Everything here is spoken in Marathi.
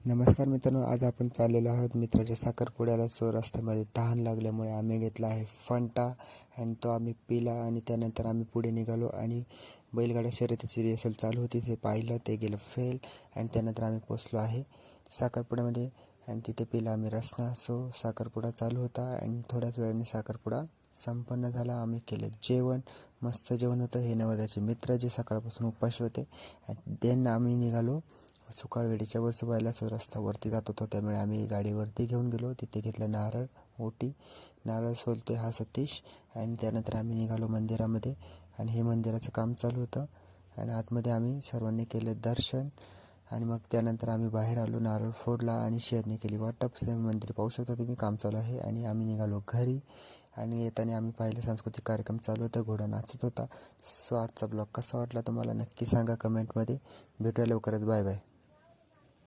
नमस्कार मित्रांनो, आज आपण चाललेलो आहोत मित्राच्या साखरपुड्याला. सो रस्त्यामध्ये तहान लागल्यामुळे आम्ही घेतला आहे फंटा आणि तो आम्ही पिला आणि त्यानंतर आम्ही पुढे निघालो आणि बैलगाड्या शर्यतीची रिहर्सल चालू होती, ते पाहिलं, ते गेलं फेल आणि त्यानंतर आम्ही पोचलो आहे साखरपुड्यामध्ये आणि तिथे पिला आम्ही रसना. सो साखरपुडा चालू होता आणि थोड्याच वेळाने साखरपुडा संपन्न झाला. आम्ही केलं जेवण, मस्त जेवण होतं. हे नवऱ्याचे मित्र जे सकाळपासून उपाशी होते आणि त्यांना आम्ही निघालो सुकाळवेडीच्या वसुबाईला. सो रस्ता वरती जात होतो, त्यामुळे आम्ही गाडीवरती घेऊन गेलो. तिथे घेतलं नारळ, ओटी, नारळ सोलते हा सतीश आणि त्यानंतर आम्ही निघालो मंदिरामध्ये आणि हे मंदिराचं काम चालू होतं आणि आतमध्ये आम्ही सर्वांनी केलं दर्शन आणि मग त्यानंतर आम्ही बाहेर आलो, नारळ फोडला आणि शेअरने केली वाटप. मंदिर पाहू शकता तुम्ही, काम चालू आहे आणि आम्ही निघालो घरी आणि येताना आम्ही पाहिलं सांस्कृतिक कार्यक्रम चालू होता, घोडा नाचत होता. सो आजचा ब्लॉग कसा वाटला तुम्हाला नक्की सांगा कमेंटमध्ये. भेटूया लवकरच, बाय बाय.